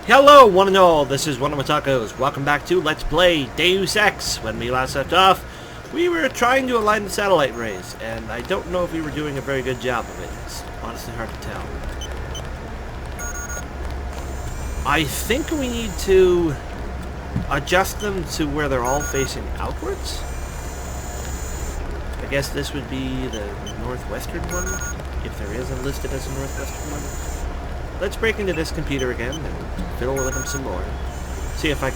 Hello, one and all, this is WellArmedWithTacos. Welcome back to Let's Play Deus Ex. When we last left off, we were trying to align the satellite rays, and I don't know if we were doing a very good job of it. It's honestly hard to tell. I think we need to adjust them to where they're all facing outwards. I guess this would be the northwestern one, if there is a listed as a northwestern one. Let's break into this computer again and fiddle with them some more. See if I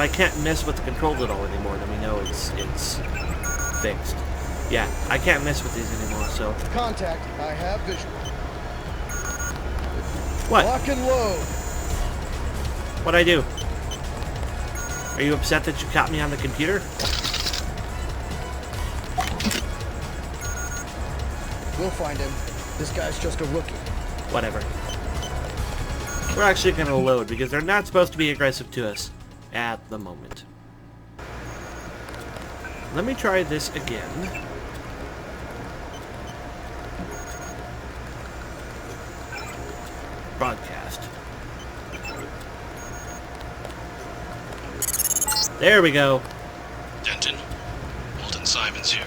can't mess with the controls at all anymore, then we know it's fixed. Yeah, I can't mess with these anymore, so. Contact, I have visual. What? Lock and load. What'd I do? Are you upset that you caught me on the computer? We'll find him. This guy's just a rookie. Whatever. We're actually going to load because they're not supposed to be aggressive to us at the moment. Let me try this again. Broadcast. There we go. Denton, Walton Simons here.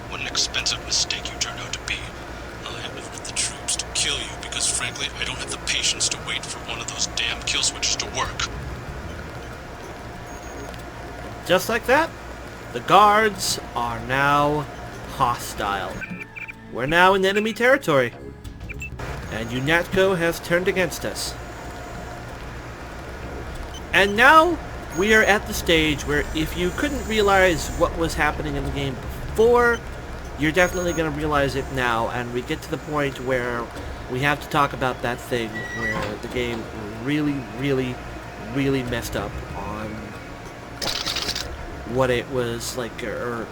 What an expensive mistake you turned out to be. I have ordered the troops to kill you because, frankly, I don't have the patience to wait for one of those damn kill switches to work. Just like that, the guards are now hostile. We're now in enemy territory, and UNATCO has turned against us. And now we are at the stage where if you couldn't realize what was happening in the game before, you're definitely going to realize it now, and we get to the point where we have to talk about that thing where the game really messed up on what it was like, or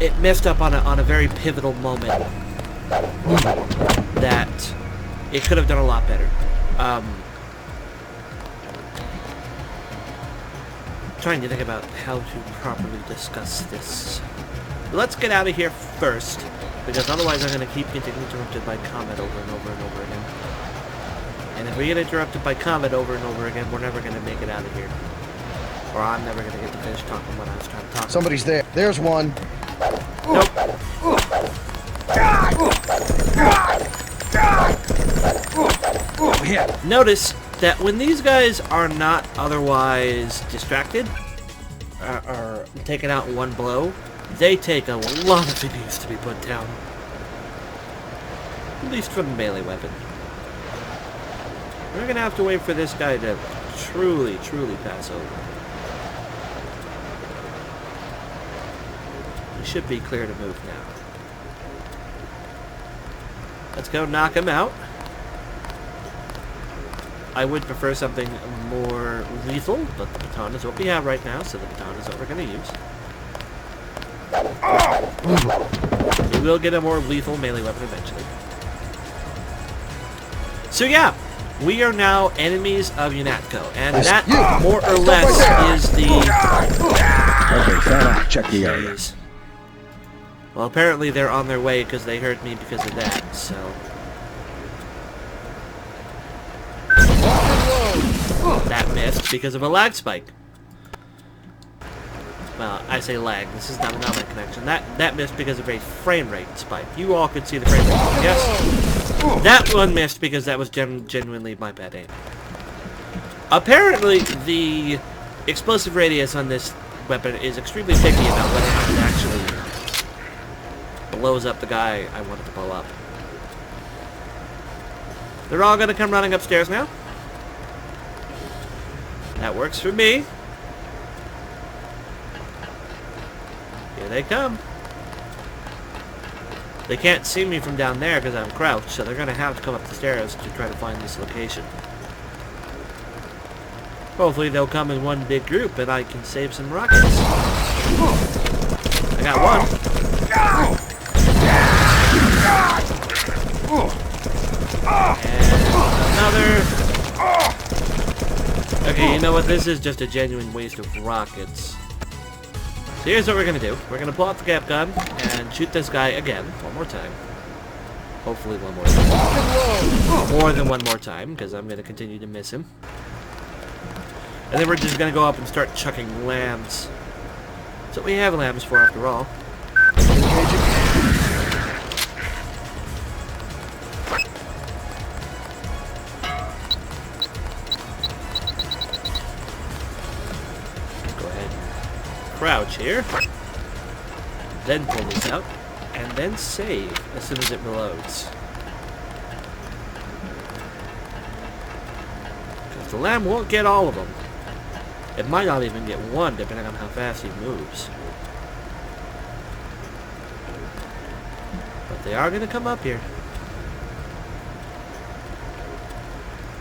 it messed up on a very pivotal moment that it could have done a lot better. Trying to think about how to properly discuss this. Let's get out of here first, because otherwise I'm going to keep getting interrupted by comment over and over and over again. And if we get interrupted by comment over and over again, we're never going to make it out of here. Or I'm never going to get to finish talking what I was trying to talk Somebody's there. There's one. Nope. Notice that when these guys are not otherwise distracted, or taken out in one blow, they take a lot of abuse to be put down. At least from the melee weapon. We're gonna have to wait for this guy to truly pass over. We should be clear to move now. Let's go knock him out. I would prefer something more lethal, but the baton is what we have right now, so the baton is what we're going to use. We will get a more lethal melee weapon eventually. So yeah, we are now enemies of UNATCO, and that more or less is the... Okay, stand up. Check the area. Well, apparently they're on their way because they heard me because of that, so... That missed because of a lag spike. Well, I say lag. This is not an online connection. That missed because of a frame rate spike. You all could see the frame rate. Yes. That one missed because that was genuinely my bad aim. Apparently, the explosive radius on this weapon is extremely picky about whether or not it actually blows up the guy I wanted to blow up. They're all going to come running upstairs now. That works for me. Here they come. They can't see me from down there because I'm crouched, so they're going to have to come up the stairs to try to find this location. Hopefully they'll come in one big group and I can save some rockets. I got one. And another. Okay, you know what? This is just a genuine waste of rockets. So here's what we're going to do. We're going to pull out the cap gun and shoot this guy again, one more time. Hopefully one more time. More than one more time, because I'm going to continue to miss him. And then we're just going to go up and start chucking lambs. So we have lambs for, after all. Go ahead and crouch here. Then pull this out. And then save as soon as it reloads. Because the lamb won't get all of them. It might not even get one, depending on how fast he moves. But they are going to come up here.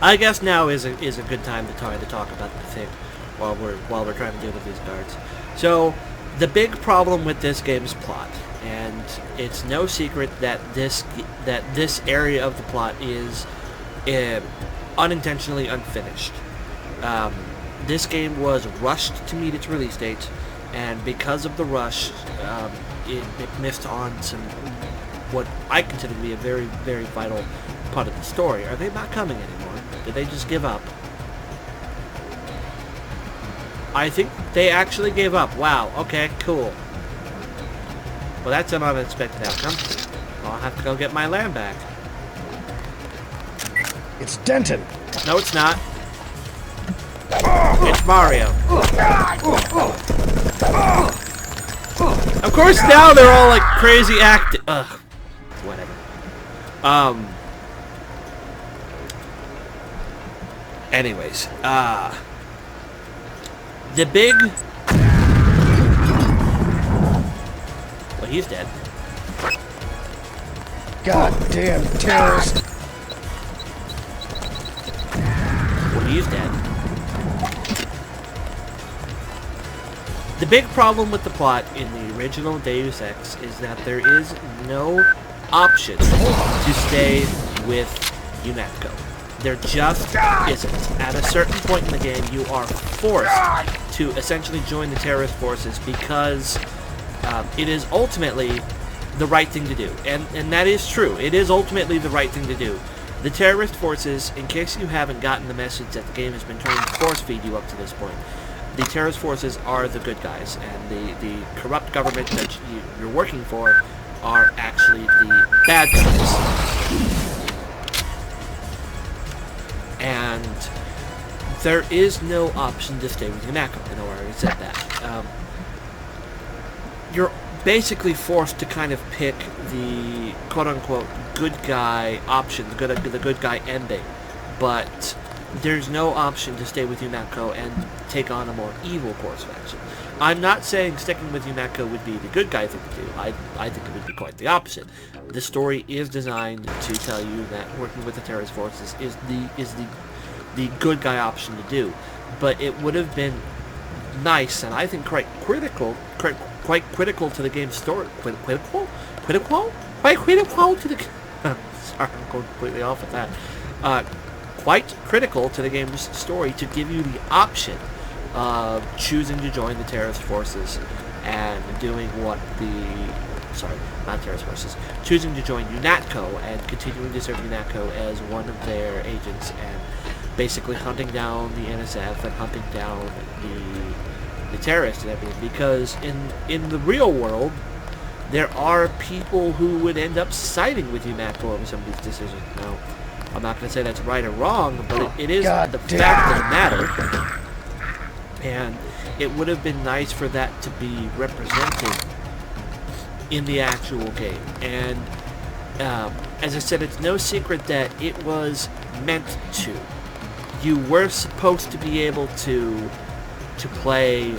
I guess now is a good time to try to talk about the thing while we're trying to deal with these guards. So the big problem with this game's plot, and it's no secret that this area of the plot is unintentionally unfinished. This game was rushed to meet its release date, and because of the rush, it missed on some what I consider to be a very, very vital part of the story. Are they not coming anymore? Did they just give up? I think they actually gave up. Wow. Okay. Cool. Well, that's an unexpected outcome. I'll have to go get my lamb back. It's Denton. No, it's not. It's Mario. Of course, now they're all like crazy acting. Ugh. Whatever. Anyways, the big. Well, he's dead. Goddamn terrorist. Well, he's dead. The big problem with the plot in the original Deus Ex is that there is no option to stay with UNATCO. There just isn't. At a certain point in the game, you are forced to essentially join the terrorist forces because it is ultimately the right thing to do. And that is true. It is ultimately the right thing to do. The terrorist forces, in case you haven't gotten the message that the game has been trying to force feed you up to this point, the terrorist forces are the good guys, and the corrupt government that you're working for are actually the bad guys. And there is no option to stay with UNATCO. I know I already said that. You're basically forced to kind of pick the quote-unquote good guy option, the good guy ending, but there's no option to stay with UNATCO and take on a more evil course of action. I'm not saying sticking with UNATCO would be the good guy thing to do. I think it would be quite the opposite. The story is designed to tell you that working with the terrorist forces is the good guy option to do. But it would have been nice, and I think quite critical to the game's story. Critical to the. Sorry, I'm going completely off with that. Quite critical to the game's story to give you the option of choosing to join the terrorist forces and doing what choosing to join UNATCO and continuing to serve UNATCO as one of their agents and basically hunting down the NSF and hunting down the terrorists and everything, because in the real world there are people who would end up siding with UNATCO over some of these decisions. Now, I'm not going to say that's right or wrong, but it is the fact of the matter. And it would have been nice for that to be represented in the actual game. And as I said, it's no secret that it was meant to. You were supposed to be able to play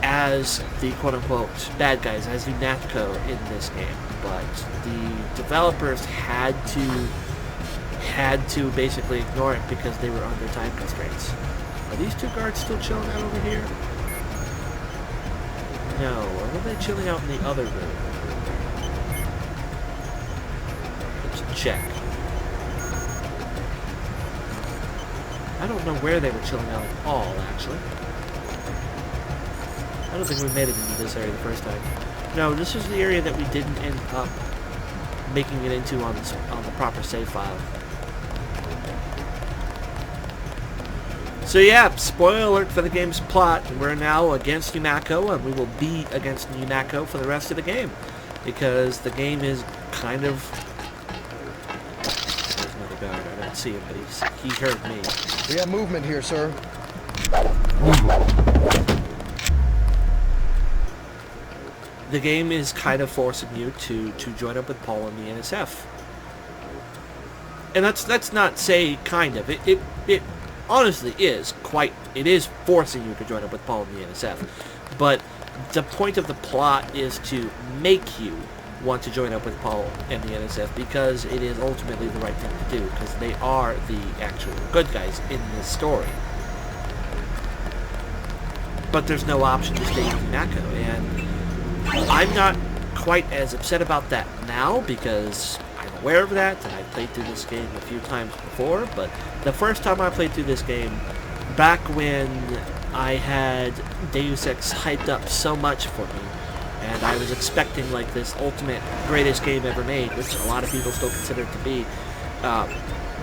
as the quote-unquote bad guys, as UNATCO in this game, but the developers had to basically ignore it because they were under time constraints. Are these two guards still chilling out over here? No, or were they chilling out in the other room? Let's check. I don't know where they were chilling out at all, actually. I don't think we made it into this area the first time. No, this is the area that we didn't end up making it into on the proper save file. So yeah, spoiler alert for the game's plot. We're now against UNATCO, and we will be against UNATCO for the rest of the game, because the game is kind of... There's another guard. I don't see him, but he heard me. We have movement here, sir. The game is kind of forcing you to join up with Paul and the NSF. And that's not say kind of. It honestly is it is forcing you to join up with Paul and the NSF. But the point of the plot is to make you want to join up with Paul and the NSF, because it is ultimately the right thing to do, because they are the actual good guys in this story. But there's no option to stay with UNATCO, and I'm not quite as upset about that now, because I'm aware of that, and I played through this game a few times before. But the first time I played through this game, back when I had Deus Ex hyped up so much for me, and I was expecting like this ultimate greatest game ever made, which a lot of people still consider it to be,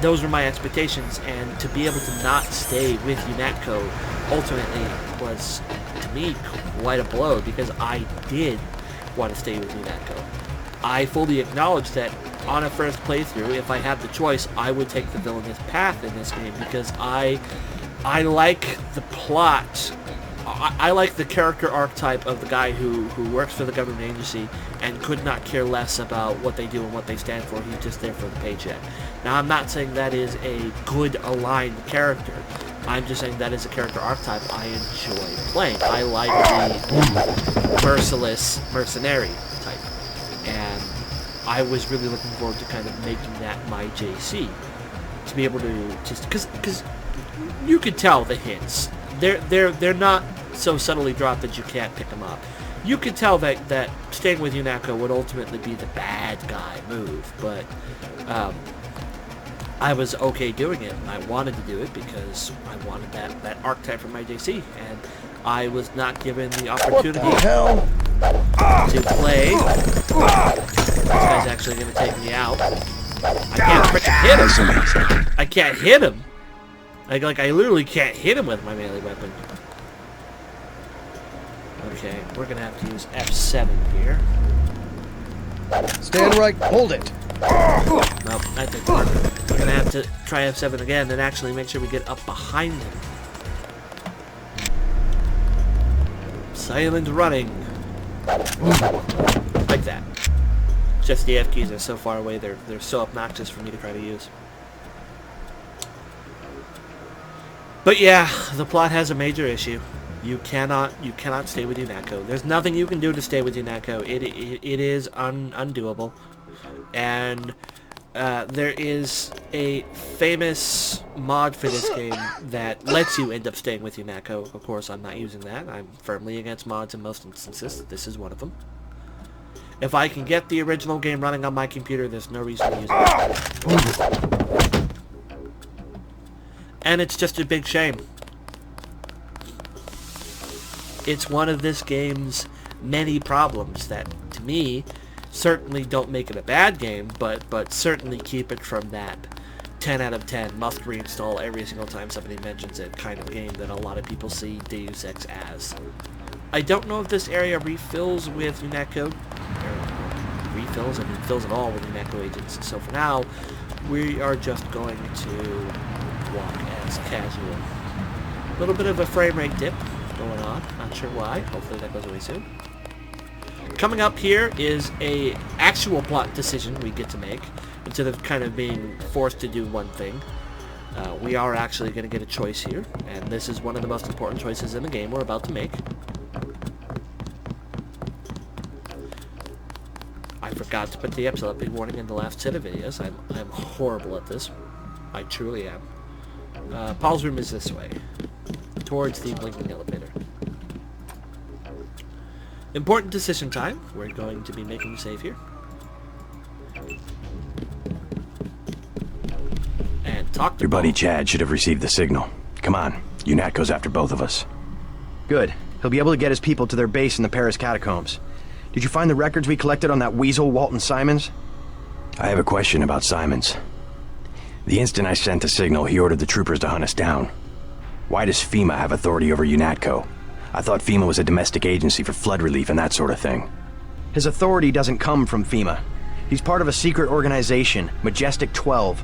those were my expectations, and to be able to not stay with UNATCO ultimately was, to me, quite a blow, because I did want to stay with UNATCO. I fully acknowledge that on a first playthrough, if I had the choice, I would take the villainous path in this game, because I like the plot. I like the character archetype of the guy who works for the government agency and could not care less about what they do and what they stand for. He's just there for the paycheck. Now, I'm not saying that is a good aligned character. I'm just saying that is a character archetype I enjoy playing. I like the merciless mercenary type. And I was really looking forward to kind of making that my JC. To be able to just... Because you could tell the hints. They're not so subtly dropped that you can't pick them up. You could tell that staying with UNATCO would ultimately be the bad guy move, but I was okay doing it, and I wanted to do it because I wanted that archetype from my JC, and I was not given the opportunity to play. This guy's actually going to take me out. I can't freaking hit him. I can't hit him. Like I literally can't hit him with my melee weapon. Okay, we're gonna have to use F7 here. Stand right, hold it. Nope, I think we're gonna have to try F7 again and actually make sure we get up behind him. Silent running. Like that. Just the F keys are so far away, they're so obnoxious for me to try to use. But yeah, the plot has a major issue. You cannot stay with UNATCO. There's nothing you can do to stay with UNATCO. It is undoable. And there is a famous mod for this game that lets you end up staying with UNATCO. Of course, I'm not using that. I'm firmly against mods in most instances. This is one of them. If I can get the original game running on my computer, there's no reason to use it. And it's just a big shame. It's one of this game's many problems that, to me, certainly don't make it a bad game, but certainly keep it from that 10 out of 10 must reinstall every single time somebody mentions it kind of game that a lot of people see Deus Ex as. I don't know if this area refills with UNATCO. Refills? I mean, fills it all with UNATCO agents. So for now, we are just going to walk as casual. A little bit of a frame rate dip going on. Not sure why. Hopefully that goes away soon. Coming up here is a actual plot decision we get to make instead of kind of being forced to do one thing. We are actually going to get a choice here, and this is one of the most important choices in the game we're about to make. I forgot to put the epilepsy warning in the last set of videos. I'm horrible at this. I truly am. Paul's room is this way, towards the blinking elevator. Important decision time. We're going to be making a save here. And talk to Your buddy Paul. Chad should have received the signal. Come on, UNATCO's after both of us. Good. He'll be able to get his people to their base in the Paris catacombs. Did you find the records we collected on that weasel, Walton Simons? I have a question about Simons. The instant I sent the signal, he ordered the troopers to hunt us down. Why does FEMA have authority over UNATCO? I thought FEMA was a domestic agency for flood relief and that sort of thing. His authority doesn't come from FEMA. He's part of a secret organization, Majestic 12.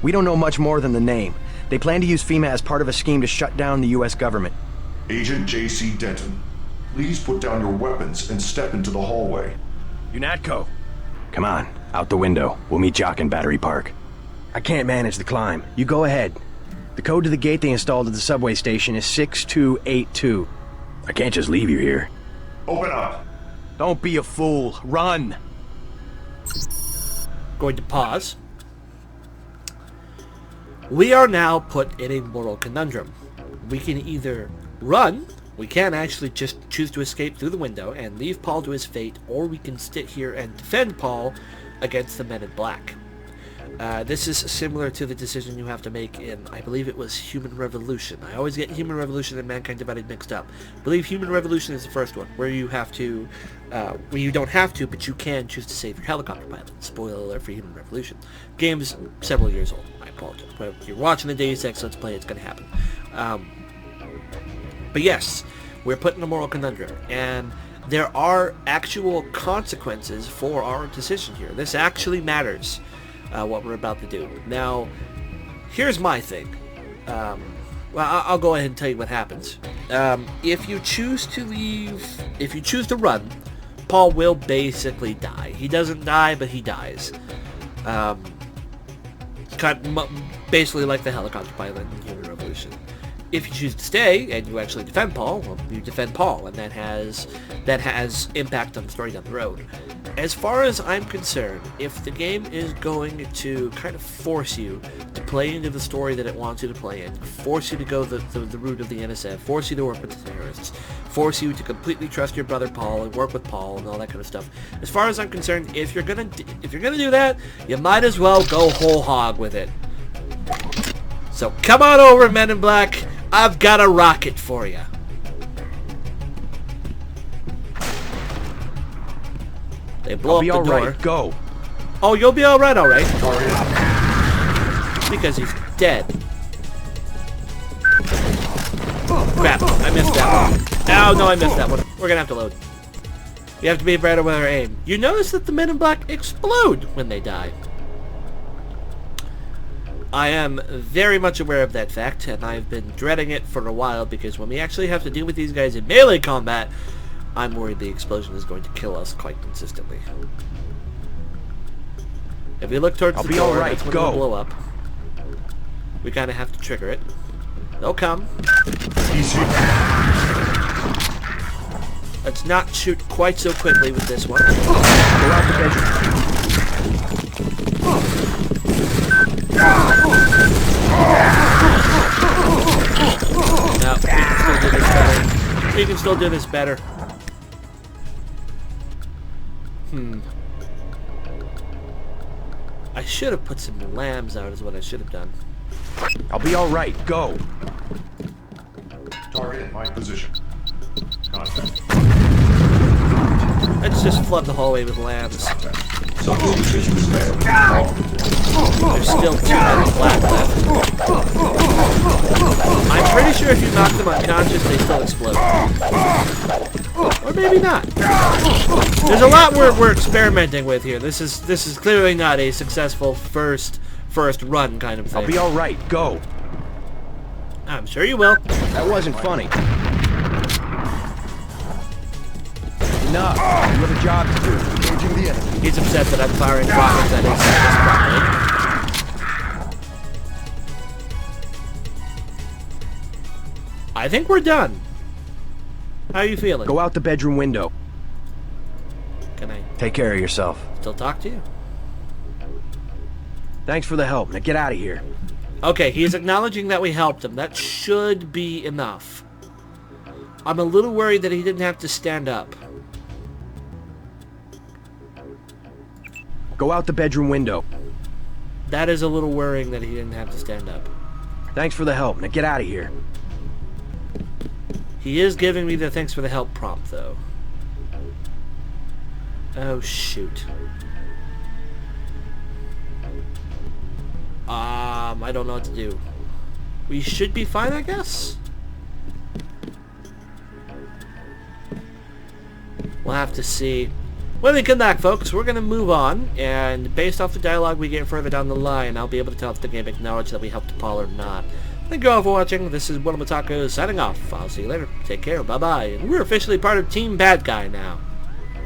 We don't know much more than the name. They plan to use FEMA as part of a scheme to shut down the US government. Agent J.C. Denton, please put down your weapons and step into the hallway. UNATCO. Come on, out the window. We'll meet Jock in Battery Park. I can't manage the climb. You go ahead. The code to the gate they installed at the subway station is 6282. I can't just leave you here. Open up! Don't be a fool. Run! Going to pause. We are now put in a moral conundrum. We can either run, we can actually just choose to escape through the window and leave Paul to his fate, or we can sit here and defend Paul against the men in black. This is similar to the decision you have to make in, I believe it was Human Revolution. I always get Human Revolution and Mankind Divided mixed up. I believe Human Revolution is the first one, where you have to, where you don't have to, but you can choose to save your helicopter pilot. Spoiler alert for Human Revolution. Game's several years old, I apologize. But if you're watching the Deus Ex Let's Play, it's going to happen. But yes, we're put in a moral conundrum, and there are actual consequences for our decision here. This actually matters. What we're about to do. Now, here's my thing. Well, I'll go ahead and tell you what happens. If you choose to leave, if you choose to run, Paul will basically die. He doesn't die, but he dies. Basically like the helicopter pilot in Human Revolution. If you choose to stay and you actually defend Paul, well, you defend Paul, and that has impact on the story down the road. As far as I'm concerned, if the game is going to kind of force you to play into the story that it wants you to play in, force you to go the route of the NSF, force you to work with the terrorists, force you to completely trust your brother Paul and work with Paul and all that kind of stuff. As far as I'm concerned, if you're gonna do that, you might as well go whole hog with it. So come on over, Men in Black. I've got a rocket for you. They blow up the door. Right. Go. Oh, you'll be all right. Because he's dead. Crap! I missed that one. Oh no, I missed that one. We're gonna have to load. You have to be better with our aim. You notice that the Men in Black explode when they die. I am very much aware of that fact, and I've been dreading it for a while, because when we actually have to deal with these guys in melee combat, I'm worried the explosion is going to kill us quite consistently. If we look towards the door, that's when it'll blow up. We kind of have to trigger it. They'll come. Let's not shoot quite so quickly with this one. Go out the bedroom. No, we can still do this better. I should have put some lambs out is what I should have done. I'll be all right. Go. Target in my position. Contact. Let's just flood the hallway with lambs. Substation is there. There's still 2 Men in Black left. I'm pretty sure if you knock them unconscious, they still explode. Or maybe not. There's a lot we're experimenting with here. This is clearly not a successful first run kind of thing. I'll be all right. Go. I'm sure you will. That wasn't funny. Enough. You have a job to do. Engaging the enemy. He's upset that I'm firing rockets at his properly. I think we're done. How are you feeling? Go out the bedroom window. Can I Take care of yourself. still talk to you? Thanks for the help. Now get out of here. Okay, he is acknowledging that we helped him. That should be enough. I'm a little worried that he didn't have to stand up. Go out the bedroom window. That is a little worrying that he didn't have to stand up. Thanks for the help. Now get out of here. He is giving me the thanks for the help prompt, though. Oh, shoot. I don't know what to do. We should be fine, I guess? We'll have to see. When we come back, folks, we're going to move on, and based off the dialogue we get further down the line, I'll be able to tell if the game acknowledged that we helped Paul or not. Thank you all for watching. This is WellArmedWithTacos signing off. I'll see you later. Take care. Bye-bye. And we're officially part of Team Bad Guy now.